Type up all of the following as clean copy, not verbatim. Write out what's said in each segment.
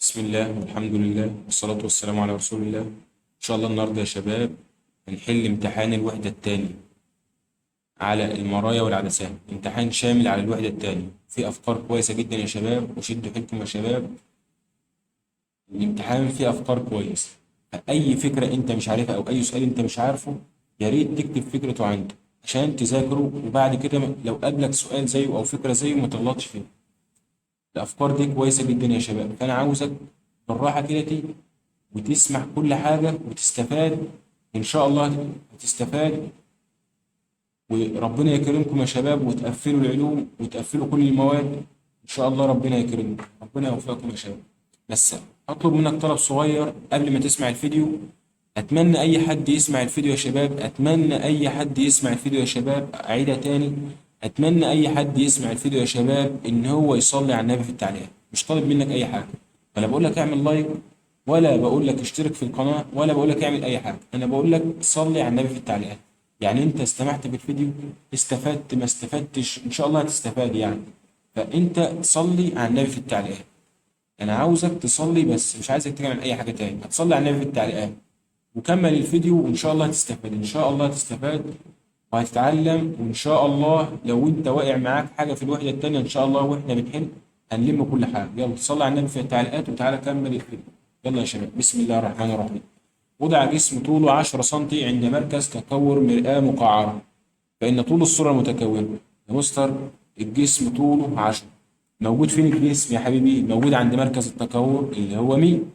بسم الله والحمد لله والصلاة والسلام على رسول الله. إن شاء الله النهاردة يا شباب هنحل امتحان الوحدة التانية على المرايا والعدسات، امتحان شامل على الوحدة التانية، فيه أفكار كويسة جدا يا شباب، وشدوا حيلكم يا شباب. الامتحان فيه أفكار كويسة، أي فكرة أنت مش عارفها أو أي سؤال أنت مش عارفه يا ريت تكتب فكرته عندك عشان تذاكره، وبعد كده لو قابلك سؤال زيه أو فكرة زيه ما تغلطش فيه. الأفكار دي كويسة جدا يا شباب، فأنا عاوزك بالراحة كده تيجي وتسمع كل حاجة وتستفاد. إن شاء الله هتستفاد، وربنا يكرمكم يا شباب وتقفلوا العلوم وتقفلوا كل المواد. إن شاء الله ربنا يكرمكم، ربنا يوفقكم يا شباب. بس أطلب منك طلب صغير قبل ما تسمع الفيديو. أتمنى أي حد يسمع الفيديو يا شباب، أتمنى أي حد يسمع الفيديو يا شباب، أعيدها تاني. أتمنى أي حد يسمع الفيديو يا شباب إن هو يصلي على النبي في التعليقات. مش طالب منك أي حاجة، ولا بقول لك اعمل لايك، ولا بقول لك اشترك في القناة، ولا بقول لك اعمل أي حاجة. أنا بقول لك صلي على النبي في التعليقات. يعني أنت استمعت بالفيديو، استفدت ما استفدتش إن شاء الله هتستفاد يعني. فأنت صلي على النبي في التعليقات. أنا عاوزك تصلي بس، مش عايزك تعمل أي حاجة تاني. هتصلي على النبي في التعليقات وكمل الفيديو، وإن شاء الله هتستفاد، إن شاء الله هتستفاد وهتتعلم. وإن شاء الله لو أنت واقع معاك حاجة في الوحدة التانية إن شاء الله وإحنا بنحل هنلم كل حاجة. يلا صلي على النبي في التعليقات وتعالى كمل الفيديو. يلا يا شباب، بسم الله الرحمن الرحيم. وضع جسم طوله 10 سم عند مركز تكور مرآة مقعرة، فإن طول الصورة المتكونة يا مستر الجسم طوله 10. موجود فين الجسم يا حبيبي؟ موجود عند مركز التكور اللي هو مين؟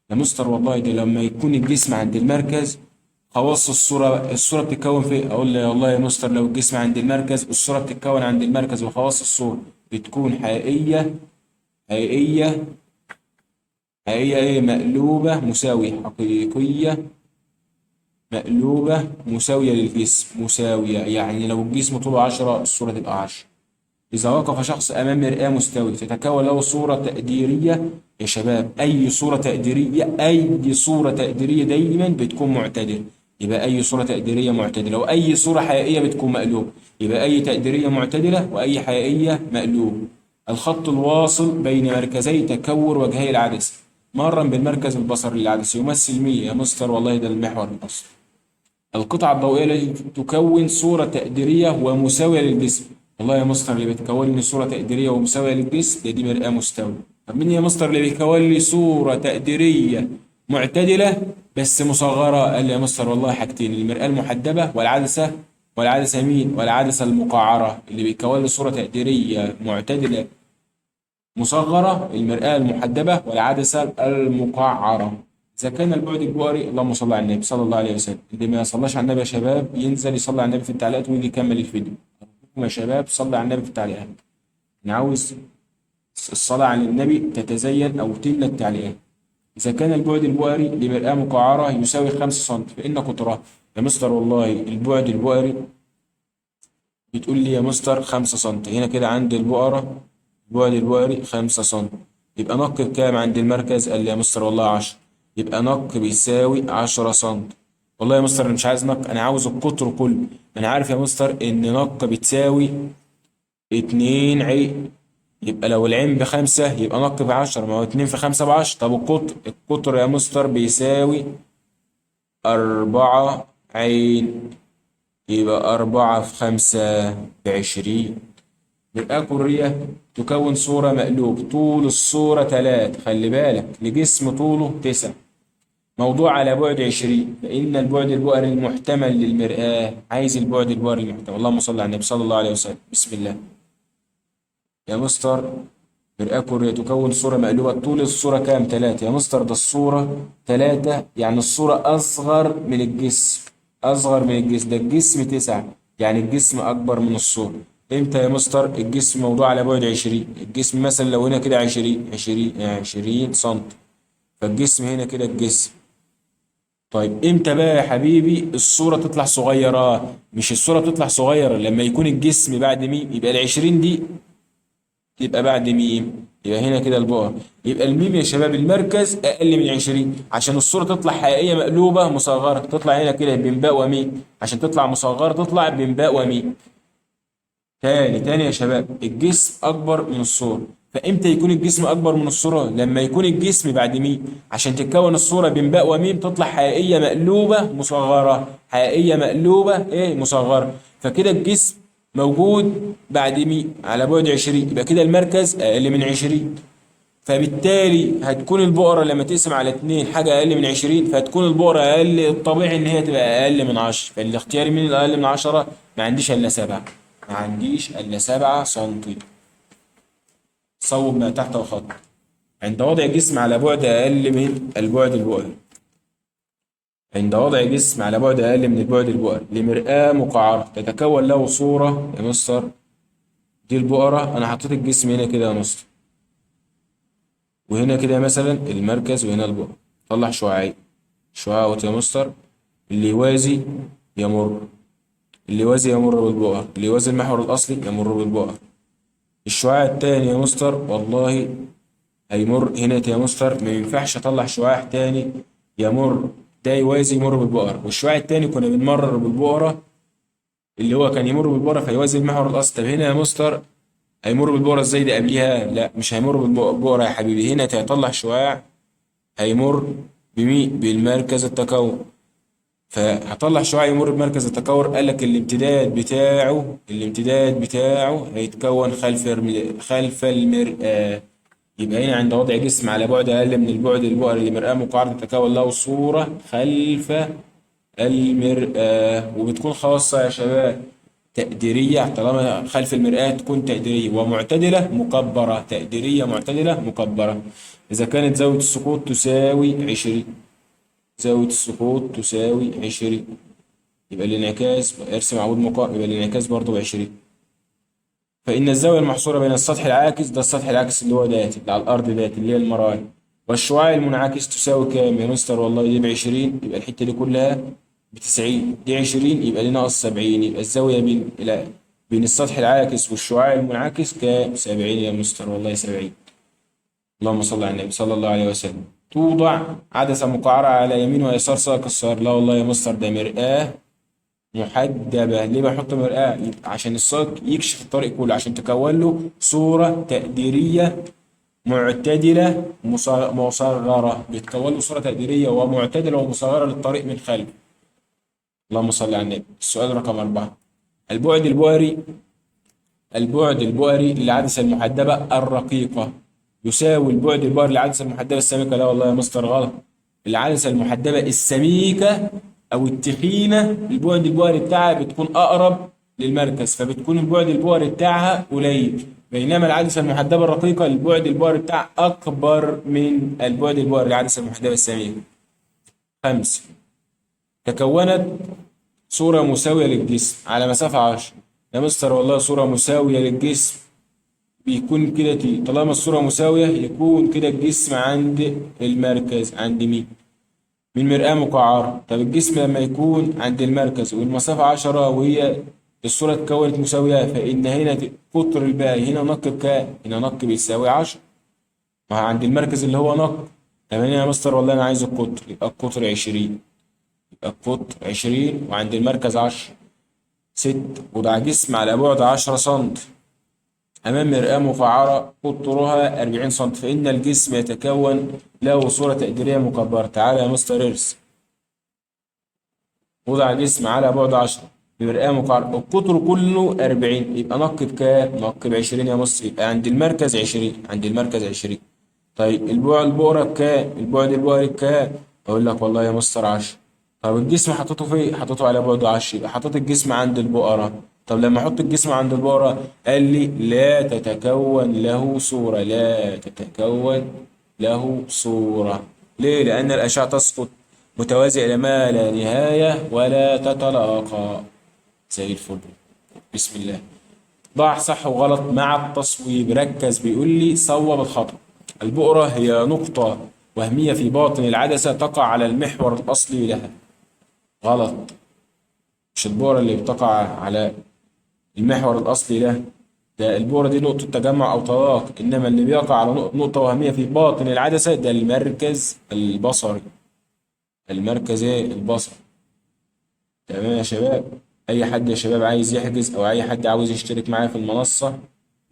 يا مستر والله ده لما يكون الجسم عند المركز خواص الصورة بتتكون في، أقول له والله يا مستر لو الجسم عند المركز الصورة بتتكون عند المركز، وخواص الصورة بتكون حقيقية. حقيقية حقيقية إيه؟ مقلوبة مساوية. حقيقية مقلوبة مساوية للجسم، مساوية يعني لو الجسم طوله 10 الصورة تبقى 10. إذا وقف شخص أمام مرآة مستوية تتكون له صورة تقديرية. يا شباب أي صورة تقديرية، أي صورة تقديرية دايما بتكون معتدلة. يبقى أي صورة تقديرية معتدلة، وأي صورة حقيقية بتكون مقلوبة. يبقى أي تقديرية معتدلة وأي حقيقية مقلوبة. الخط الواصل بين مركزي تكور وجهي العدسة مرا بالمركز البصري للعدسة يمثل مين يا مستر؟ والله ده المحور الأصلي. القطعة الضوئية التي تكون صورة تقديرية ومساوية للجسم. والله يا مستر اللي بتكون لي صورة تقديرية ومساوية للجسم دي مرآة مستوية. طب مين يا مستر اللي بيكون لي صورة تقديرية معتدلة بس مصغرة؟ قال لي يا مستر والله حاجتين، المرآة المحدبة والعدسة. والعدسة مين؟ والعدسة المقعرة. اللي بيكون لي صورة تقديرية معتدلة مصغرة المرآة المحدبة والعدسة المقعرة. إذا كان البعد البؤري، اللهم صل على النبي صلى الله عليه وسلم. اللي ما يصلاش على النبي يا شباب ينزل يصلي على النبي في التعليقات ويجي يكمل الفيديو. أرجوكم يا شباب صلي على النبي في التعليقات. أنا عاوز الصلاة على النبي تتزين أو تملى التعليقات. إذا كان البعد البؤري لمرآة مقعرة يساوي 5 سم فإن قطرها. يا مستر والله البعد البؤري بتقول لي يا مستر 5 سم، هنا كده عند البؤرة البعد البؤري 5 سم. يبقى نق بكام عند المركز؟ قال لي يا مستر والله 10. يبقى نق بيساوي 10 سم. والله يا مستر انا مش عايز نق، انا عاوز القطر كله. ما انا عارف يا مستر ان نق بتساوي 2 عين. يبقى لو العين ب5 يبقى نق ب10، ما هو 2 في 5 ب10. طب القطر يا مستر بيساوي 4 عين. يبقى 4 في 5 ب20. مرآة كرية تكون صورة مقلوب طول الصورة 3، خلي بالك، لجسم طوله 9 موضوع على بعد 20، فإن البعد البؤري المحتمل للمرآة. عايز البعد البؤري المحتمل. اللهم صل على النبي صلى الله عليه وسلم. بسم الله. يا مستر مرآة كرية تكون صورة مقلوبة طول الصورة كام؟ 3 يا مستر. ده الصورة 3 يعني الصورة أصغر من الجسم. أصغر من الجسم، ده الجسم 9 يعني الجسم أكبر من الصورة. امتى يا مستر؟ الجسم موضوع على بعد 20. الجسم مثلا لو هنا كده 20 سم، فالجسم هنا كده الجسم. طيب امتى بقى يا حبيبي الصورة تطلع صغيرة؟ مش الصورة تطلع صغيرة لما يكون الجسم بعد ميم، يبقى ال20 دي تبقى بعد ميم. يبقى هنا كده البؤر، يبقى الميم يا شباب المركز أقل من 20 عشان الصورة تطلع حقيقية مقلوبة مصغرة. تطلع هنا كده بين باء وميم، عشان تطلع مصغرة تطلع بين باء وميم. تاني يا شباب الجسم أكبر من الصورة، فامتى يكون الجسم اكبر من الصوره؟ لما يكون الجسم بعد ميم، عشان تتكون الصوره بين باء وميم تطلع حقيقيه مقلوبه مصغره، حقيقيه مقلوبه ايه مصغره. فكده الجسم موجود بعد ميم على بعد 20، يبقى كده المركز اقل من 20. فبالتالي هتكون البقرة لما تقسم على 2 حاجة أقل من 20، فهتكون البقرة أقل، الطبيعي إن هي تبقى أقل من 10. فالاختياري من الأقل من 10 ما عنديش إلا 7، ما عنديش إلا 7 سنتي. صوب ما تحت وخط. عند وضع جسم على بعد أقل من البعد البؤري، عند وضع جسم على بعد أقل من البعد البؤري لمرآة مقعرة تتكون له صورة. يا مستر دي البقرة، أنا حطيت الجسم هنا كده يا مستر، وهنا كده مثلا المركز، وهنا البقرة. طلع شعاعين، شعاع اهوت يا مستر، اللي يوازي يمر، اللي يوازي يمر بالبقر، اللي يوازي المحور الأصلي يمر بالبقر. الشعاع التاني يا مستر والله هيمر هنا يا مستر، ما ينفعش أطلع شعاع تاني يمر، ده يوازي يمر بالبقرة، والشعاع التاني كنا بنمرر بالبقرة اللي هو كان يمر بالبقرة فيوازي المحور الأصلي. طب هنا يا مستر هيمر بالبقرة ازاي؟ ده قبليها لا، مش هيمر بالبقرة يا حبيبي، هنا هيطلع شعاع هيمر بمين؟ بالمركز التكون. فهطلع شعاع يمر بمركز التكور، قال لك الامتداد بتاعه هيتكون خلف المرآة. يبقى هنا عند وضع جسم على بعد أقل من البعد البؤري لمرآة مقعرة تتكون له صورة خلف المرآة، وبتكون خاصة يا شباب تقديرية. طالما خلف المرآة تكون تقديرية ومعتدلة مكبرة، تقديرية معتدلة مكبرة. إذا كانت زاوية السقوط تساوي 20، زاوية السقوط تساوي 20، يبقى الانعكاس ارسم عمود مقام، يبقى الانعكاس برضه ب20. فإن الزاوية المحصورة بين السطح العاكس، ده السطح العاكس اللي هو ديت اللي على الأرض ديت اللي هي المرايا، والشعاع المنعكس تساوي كام يا مستر؟ والله دي ب20، يبقى الحتة دي كلها ب90، دي 20 يبقى دي ناقص 70، يبقى الزاوية بين السطح العاكس والشعاع المنعكس كام؟ 70 يا مستر، والله 70. اللهم صل على النبي صلى الله عليه وسلم. توضع عدسة مقعرة على يمين ويسار ساق السيارة. لا والله يا مستر ده مرآة محدبة. ليه بحط مرآة؟ عشان الساق يكشف الطريق كله، عشان تكون له صورة تقديرية معتدلة مصغرة، بتكون له صورة تقديرية ومعتدلة ومصغرة للطريق من خلف. اللهم صل على النبي. السؤال رقم 4. البعد البؤري، البعد البؤري للعدسة المحدبة الرقيقة يساوي البعد البؤري للعدسة المحدبة السميكة. لا والله يا مستر غلط. العدسة المحدبة السميكة أو التخينة البعد البؤري بتاعها بتكون أقرب للمركز، فبتكون البعد البؤري بتاعها قليل، بينما العدسة المحدبة الرقيقة البعد البؤري بتاعها أكبر من البعد البؤري للعدسة المحدبة السميكة. 5. تكونت صورة مساوية للجسم على مسافة 10. يا مستر والله صورة مساوية للجسم بيكون كده طالما الصورة مساوية يكون كده الجسم عند المركز عند مين؟ من مرآة مقعرة. طب الجسم لما يكون عند المركز والمسافة 10 وهي الصورة اتكونت مساوية، فإن هنا قطر الباقي هنا نق بكام؟ هنا نق بيساوي 10، ما عند المركز اللي هو نق. طب هنا يا مستر والله أنا عايز القطر، يبقى القطر 20، يبقى القطر 20 وعند المركز 10. 6. وضع جسم على بعد 10 سم أمام مرآة مقعرة قطرها 40 سم، فإن الجسم يتكون له صورة تقديرية مكبرة. تعالى يا مستر ارسم. وضع جسم على بعد 10 بمرآة مقعرة القطر كله 40، يبقى نق بكام؟ نق ب20 يا مستر، يبقى عند المركز 20، عند المركز 20. طيب البعد البؤرة بكام؟ البعد البؤري بكام؟ أقول لك والله يا مستر 10. طب الجسم حطيته فين؟ حطيته على بعد 10، يبقى حطيت الجسم عند البؤرة. طب لما احط الجسم عند البؤرة قال لي لا تتكون له صورة، لا تتكون له صورة. ليه؟ لأن الأشعة تسقط متوازية إلى ما لا نهاية ولا تتلاقى. زي الفل. بسم الله. ضع صح وغلط مع التصويب. ركز، بيقول لي صوب الخطأ. البؤرة هي نقطة وهمية في باطن العدسة تقع على المحور الأصلي لها. غلط، مش البؤرة اللي بتقع على المحور الأصلي له، ده البؤرة دي نقطة تجمع أو تلاق، إنما اللي بيقع على نقطة وهمية في باطن العدسة ده المركز البصري، المركز البصري. تمام يا شباب. أي حد يا شباب عايز يحجز أو أي حد عاوز يشترك معايا في المنصة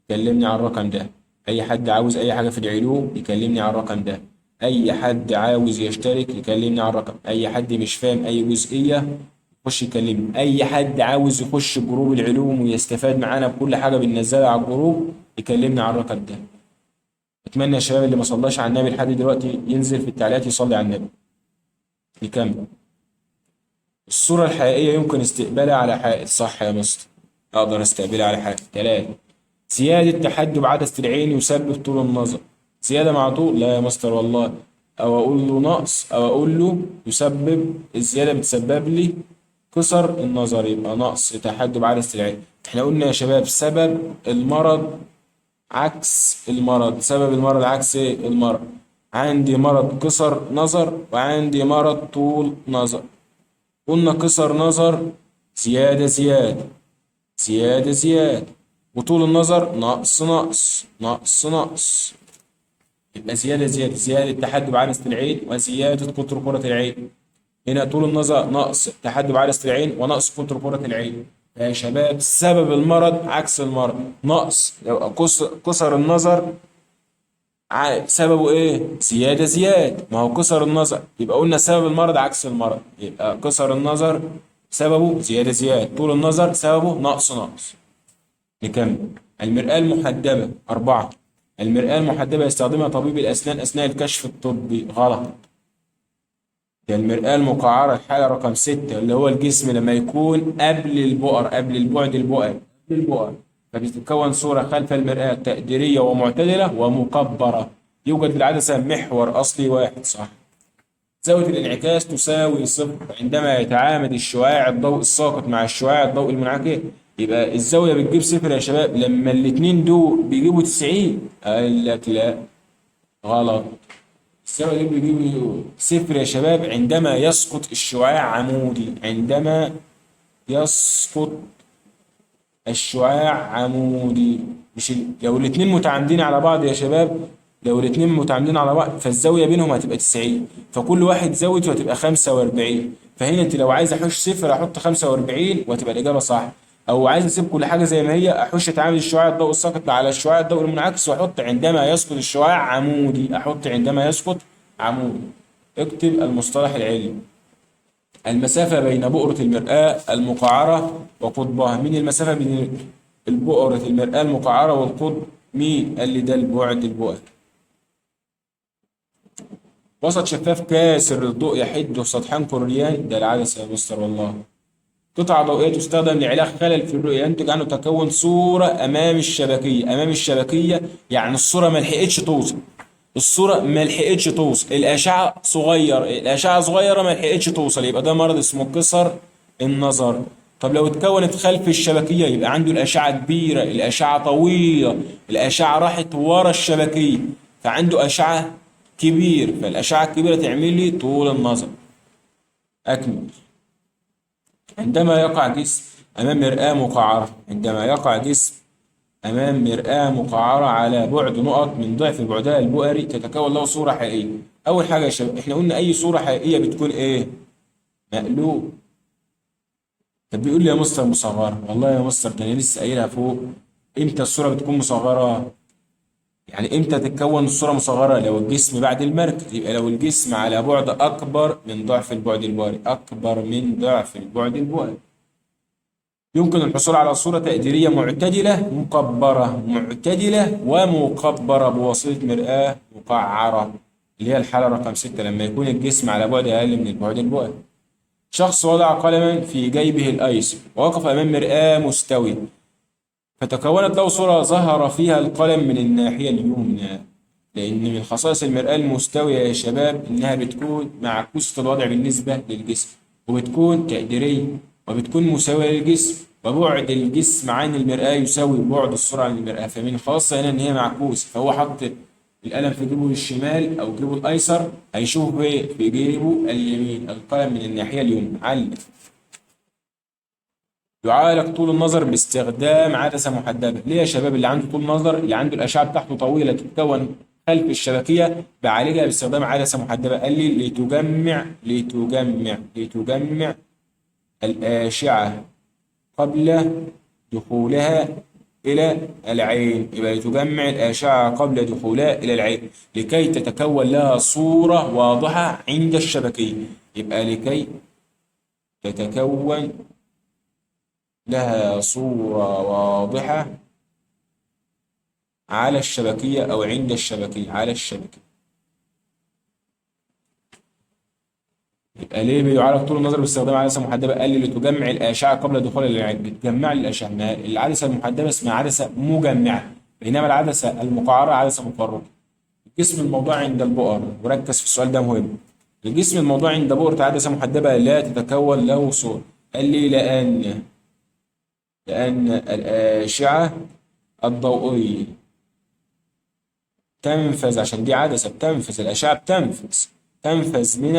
كلمني على الرقم ده أي حد عاوز أي حاجة في العلوم يكلمني على الرقم ده. أي حد عاوز يشترك يكلمني على الرقم. أي حد مش فاهم أي جزئية يخش يكلمني. أي حد عاوز يخش جروب العلوم ويستفاد معانا بكل حاجة بننزلها على الجروب يكلمني على الرقم ده. أتمنى يا شباب اللي ما صلاش على النبي لحد دلوقتي ينزل في التعليقات يصلي على النبي. نكمل. الصورة الحقيقية يمكن استقبالها على حائط. صح يا مستر، أقدر استقبلها على حائط. 3. زيادة تحجب عدسة العين يسبب طول النظر. زيادة مع طول؟ لا يا مستر والله. أو أقول له نقص أو أقول له يسبب. الزيادة بتسبب لي قصر النظر، يبقى نقص تحجب عدسة العين. احنا قلنا يا شباب سبب المرض عكس المرض. سبب المرض عكس ايه؟ المرض. عندي مرض قصر نظر وعندي مرض طول نظر. قلنا قصر نظر زيادة زيادة زيادة زيادة، وطول النظر نقص نقص نقص نقص. يبقى زيادة زيادة زيادة تحدب عدسة العين وزيادة قطر كرة العين. هنا طول النظر نقص تحدب عدسة العين ونقص قطر كرة العين. يا شباب سبب المرض عكس المرض. نقص يبقى قصر النظر سببه ايه؟ زيادة زيادة. ما هو قصر النظر، يبقى قلنا سبب المرض عكس المرض. يبقى قصر النظر سببه زيادة زيادة، طول النظر سببه نقص نقص. نكمل. المرآة المحدبة. 4. المرآة المحدبة يستخدمها طبيب الأسنان أثناء الكشف الطبي. غلط. ده المرآة المقعرة الحالة رقم 6 اللي هو الجسم لما يكون قبل البؤر، قبل البعد البؤري، قبل البؤر، فبتتكون صورة خلف المرآة تقديرية ومعتدلة ومكبرة. يوجد في العدسة محور أصلي واحد. صح. زاوية الانعكاس تساوي صفر عندما يتعامد الشعاع الضوء الساقط مع الشعاع الضوء المنعكس. يبقى الزاوية بتجيب صفر يا شباب لما الاتنين دول بيجيبوا 90. قال لك لا، غلط. الزاوية دي بيجيبوا صفر يا شباب عندما يسقط الشعاع عمودي. عندما يسقط الشعاع عمودي. مش لو الاتنين متعامدين على بعض يا شباب، لو الاتنين متعامدين على بعض فالزاوية بينهم هتبقى 90، فكل واحد زاويته هتبقى 45. فهنا انت لو عايز احوش صفر احط 45 وهتبقى الإجابة صح. او عايز اسيب كل حاجة زي ما هي احوش تعامد الشعاع الضوء الساقط على الشعاع الضوء المنعكس واحط عندما يسقط الشعاع عمودي. احط عندما يسقط عمودي. اكتب المصطلح العلمي. المسافة بين بؤرة المرآة المقعرة وقطبها. مين المسافة بين بؤرة المرآة المقعرة والقطب؟ مين؟ قال لي ده البعد البؤري. وسط شفاف كاسر للضوء يحده سطحان كريان. ده العدسة يا مستر والله. قطعة ضوئية تستخدم لعلاج خلل في الرؤية ينتج عنه تكون صورة أمام الشبكية. أمام الشبكية يعني الصورة ما لحقتش توصل. الصورة ما لحقتش توصل، الأشعة صغير، الأشعة صغيرة ما لحقتش توصل، يبقى ده مرض اسمه قصر النظر. طب لو اتكونت خلف الشبكية يبقى عنده الأشعة كبيرة، الأشعة طويلة، الأشعة راحت ورا الشبكية فعنده أشعة كبير، فالأشعة الكبيرة تعمل لي طول النظر. أكمل. عندما يقع جسم أمام مرآة مقعرة. عندما يقع جسم أمام مرآة مقعرة على بعد نقط من ضعف بعدها البؤري تتكون له صورة حقيقية. أول حاجة يا شباب إحنا قلنا أي صورة حقيقية بتكون إيه؟ مقلوب. طب بيقول لي يا مستر مصغرة. والله يا مستر ده أنا لسه قايلها فوق. إمتى الصورة بتكون مصغرة؟ يعني إمتى تتكون الصورة مصغرة؟ لو الجسم بعد المركز. يبقى لو الجسم على بعد أكبر من ضعف البعد البؤري، أكبر من ضعف البعد البؤري. يمكن الحصول على صورة تقديرية معتدلة مكبرة، معتدلة ومكبرة بواسطة مرآة مقعرة اللي هي الحالة رقم 6 لما يكون الجسم على بعد أقل من البعد البؤري. شخص وضع قلما في جيبه الأيسر ووقف أمام مرآة مستوية فتكونت له صورة ظهر فيها القلم من الناحية اليمنى. لأن من خصائص المرآة المستوية يا شباب إنها بتكون معكوسة الوضع بالنسبة للجسم وبتكون تقديرية وبتكون مساوية للجسم، وبعد الجسم عن المرآة يساوي بعد الصورة عن المرآة، فمن خاصة هنا إن هي معكوسة. فهو حط القلم في جيبه الشمال أو جيبه الأيسر هيشوف في جيبه اليمين القلم من الناحية اليمنى. علم. يعالج طول النظر باستخدام عدسة محدبة. ليه يا شباب؟ اللي عنده طول نظر، اللي عنده الأشعة بتاعته طويلة تتكون خلف الشبكية بعالجها باستخدام عدسة محدبة. قال لي لتجمع الأشعة قبل دخولها إلى العين، يبقى لتجمع الأشعة قبل دخولها إلى العين لكي تتكون لها صورة واضحة عند الشبكية. يبقى لكي تتكون لها صورة واضحة على الشبكية أو عند الشبكية، على الشبكية. يبقى ليه بيعالج طول النظر باستخدام عدسة محدبة؟ قال لي لتجمع الأشعة قبل دخولها إلى العين، بتجمع لي الأشعة. ما العدسة المحدبة اسمها عدسة مجمعة، بينما العدسة المقعرة عدسة مفرطة. الجسم الموضوع عند البؤر، وركز في السؤال ده مهم. الجسم الموضوع عند بؤرة عدسة محدبة لا تتكون له صورة. قال لي لأن الأشعة الضوئية تنفذ، عشان دي عدسة بتنفذ، الأشعة تنفذ من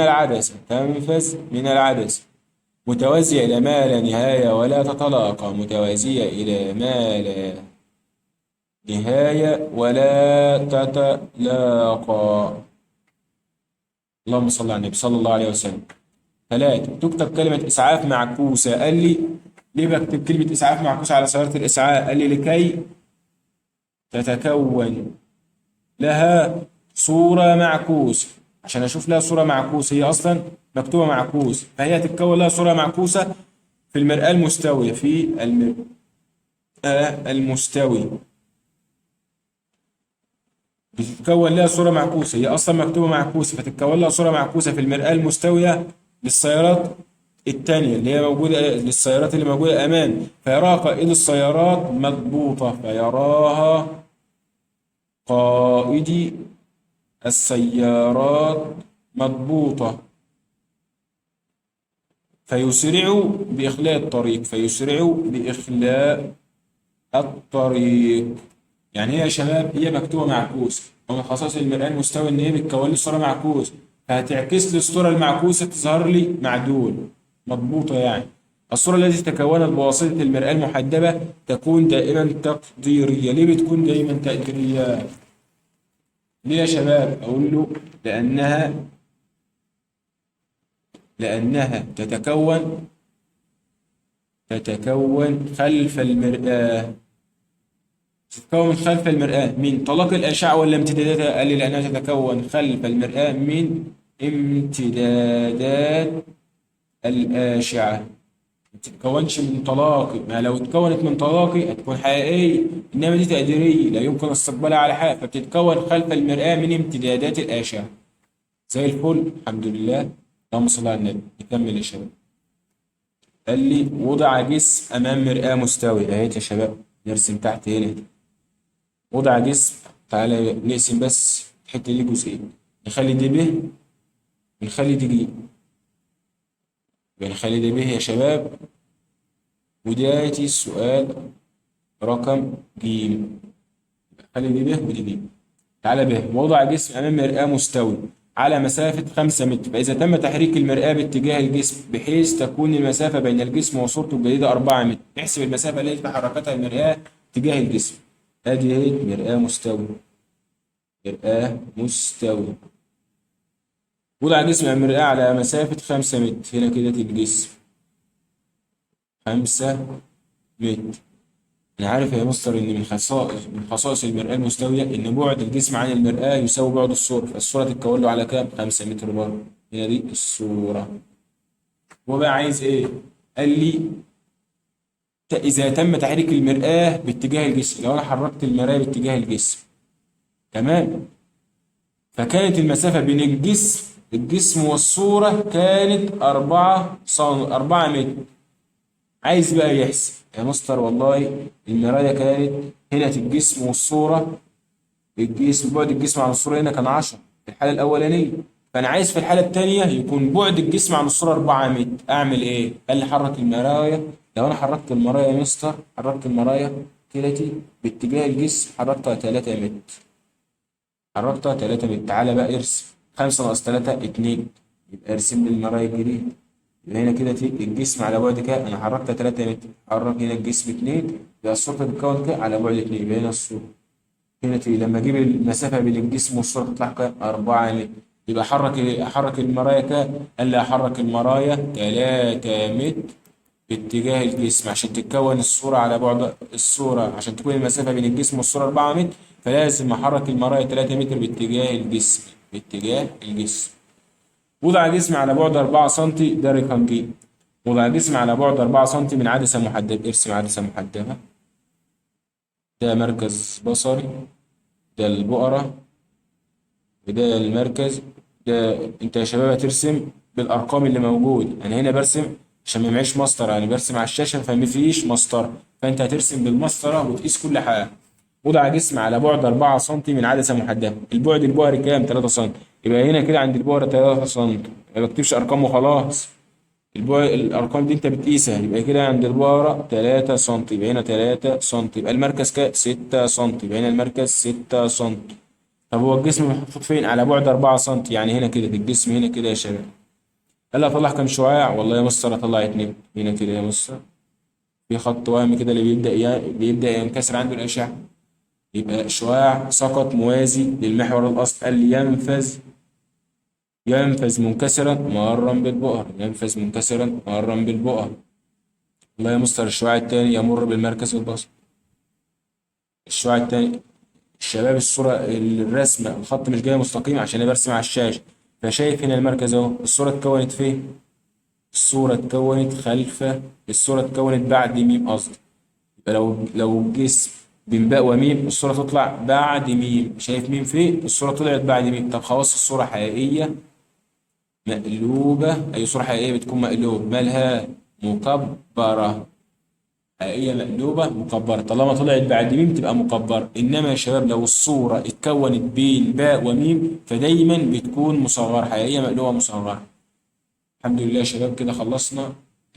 العدسة متوازية إلى ما لا نهاية ولا تتلاقى، متوازية إلى ما لا نهاية ولا تتلاقى. اللهم صل على النبي صلى الله عليه وسلم. 3. تكتب كلمة إسعاف معكوسة. قال لي ليه بكتب كلمة إسعاف معكوسة على سيارة الإسعاف؟ قال لي لكي تتكون لها صورة معكوسة، عشان أشوف لها صورة معكوسة. هي أصلا مكتوبة معكوس، فهي تتكون لها صورة معكوسة في المرآة المستوية، في المرآة المستوي بتتكون لها صورة معكوسة. هي أصلا مكتوبة معكوسة، فتتكون لها صورة معكوسة في المرآة المستوية للسيارات التانية اللي هي موجودة، للسيارات اللي موجودة أمام، فيراها قائد السيارات مضبوطة، فيراها قائدي السيارات مضبوطة، فيسرعوا بإخلاء الطريق. يعني هي يا شباب هي مكتوبة معكوس، ومن خصائص المرآة المستوي إن هي بتكون لي صورة معكوس، فهتعكس لي الصورة المعكوسة تظهر لي معدول مضبوطة. يعني الصورة التي تكونت بواسطة المرآة المحدبة تكون دائما تقديرية. ليه بتكون دائما تقديرية؟ ليه يا شباب؟ أقول له لأنها تتكون خلف المرآة. تتكون خلف المرآة من طلاق الأشعة ولا امتداداتها؟ قال لي لأنها تتكون خلف المرآة من امتدادات الأشعة، ما تتكونش من طلاقي. ما لو اتكونت من طلاقي هتكون حقيقية، إنما دي تقديرية لا يمكن استقبالها على حاجة، فبتتكون خلف المرآة من امتدادات الأشعة. زي الفل، الحمد لله. اللهم صل على النبي. نكمل يا شباب. قال لي وضع جسم أمام مرآة مستوية. أهيت يا شباب، نرسم تحت هنا. وضع جسم، تعالى نقسم بس الحتة دي جزئين، نخلي دي ب ونخلي دي ج. يبقى نخلي دي ب يا شباب، ودياتي السؤال رقم ج. خلي دي ب ودي ج. تعالى ب. وضع جسم أمام مرآة مستوي على مسافة 5 متر، فإذا تم تحريك المرآة باتجاه الجسم بحيث تكون المسافة بين الجسم وصورته الجديدة 4 متر، نحسب المسافة التي تحركتها المرآة تجاه الجسم. أدي اهي مرآة مستوي. وضع جسم المرآة على مسافة 5 متر. هنا كده الجسم 5 متر. أنا عارف يا مستر إن من خصائص المرآة المستوية إن بعد الجسم عن المرآة يساوي بعد الصورة، فالصورة تتكون له على كام؟ 5 متر برضه. هنا دي الصورة. هو بقى عايز إيه؟ قال لي إذا تم تحريك المرآة باتجاه الجسم، لو أنا حركت المرآة باتجاه الجسم تمام، فكانت المسافة بين الجسم والصورة كانت 4 متر. عايز بقى يحسب يا مستر، والله المراية كانت هنا في الجسم والصورة، بعد الجسم عن الصورة هنا كان 10 في الحالة الأولانية، فأنا عايز في الحالة التانية يكون بعد الجسم عن الصورة 4 متر. أعمل إيه؟ قال لي حرك المراية. لو أنا حركت المراية يا مستر، حركت المراية كده باتجاه الجسم، حركتها 3 متر. تعالى بقى ارسم 5 ناقص 3 2. يبقى ارسم لي المراية الجديدة. يبقى هنا كده الجسم على بعد كام؟ أنا حركتها 3 متر، حرك هنا الجسم 2، يبقى الصورة تتكون كام؟ على بعد 2. يبقى هنا الصورة هنا لما أجيب المسافة بين الجسم والصورة تطلع كام؟ 4 متر. يبقى أحرك المراية كام؟ قال لي أحرك المراية 3 متر باتجاه الجسم. عشان تتكون الصورة على بعد الصورة، عشان تكون المسافة بين الجسم والصورة 4 متر، فلازم أحرك المراية 3 متر باتجاه الجسم. باتجاه الجسم. وضع جسم على بعد 4 سم، ده رقم ج. وضع جسم على بعد 4 سم من عدسة محدبة. ارسم عدسة محدبة. ده مركز بصري، ده البؤرة، وده المركز. ده انت يا شباب هترسم بالارقام اللي موجود. انا هنا برسم عشان ما معيش مسطره، يعني برسم على الشاشه فما فيش مسطره، فانت هترسم بالمسطره وتقيس كل حاجه. وضع جسم على بعد 4 سم من عدسه محدده. البعد البؤري كام؟ 3 سم. يبقى هنا كده عند البؤره 3 سم، ما بكتبش ارقام وخلاص. الارقام دي انت بتقيسها. يبقى كده عند البؤره 3 سم، يبقى هنا 3 سم. يبقى المركز كام؟ 6 سم، يبقى هنا المركز 6 سم. طب هو الجسم محطوط فين؟ على بعد 4 سم، يعني هنا كده الجسم هنا كده يا شباب. هل هطلع كام شعاع؟ والله يا مستر هطلع اتنين هنا كده يا مستر. في خط وهمي كده اللي بيبدأ ينكسر عنده الأشعة. يبقى شعاع سقط موازي للمحور الأصلي. قال لي ينفذ منكسرا مرا بالبؤر. ينفذ منكسرا مرا بالبؤر. والله يا مستر الشعاع التاني يمر بالمركز البصري. الشعاع التاني الشباب الصورة الرسمة الخط مش جاي مستقيم عشان انا برسم على الشاشة. فشايف هنا المركز اهو. الصورة اتكونت فين؟ الصورة اتكونت خلف. الصورة اتكونت بعد ميم قصدي. يبقى لو الجسم بين باء وميم الصورة تطلع بعد ميم. شايف ميم فين؟ الصورة طلعت بعد ميم. طب خلاص الصورة حقيقية مقلوبة. أي صورة حقيقية بتكون مقلوبة مالها؟ مكبرة. حقيقية مقلوبة مكبرة. طالما طلعت بعد ميم تبقى مكبرة. إنما يا شباب لو الصورة اتكونت بين باء وميم فدايما بتكون مصغرة. حقيقية مقلوبة مصغرة. الحمد لله يا شباب كده خلصنا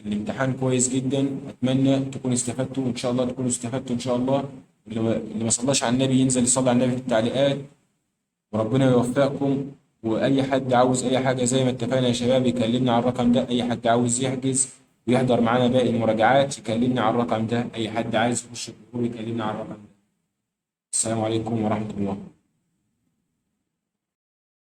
الامتحان كويس جدا. أتمنى تكونوا استفدتوا، وإن شاء الله تكونوا استفدتوا إن شاء الله. اللي ما صلاش على النبي ينزل يصلي على النبي في التعليقات، وربنا يوفقكم. وأي حد عاوز أي حاجة زي ما اتفقنا يا شباب يكلمنا على الرقم ده. أي حد عاوز يحجز ويحضر معانا باقي المراجعات يكلمنا على الرقم ده. أي حد عايز يخش الجروب يكلمنا على الرقم ده. السلام عليكم ورحمة الله.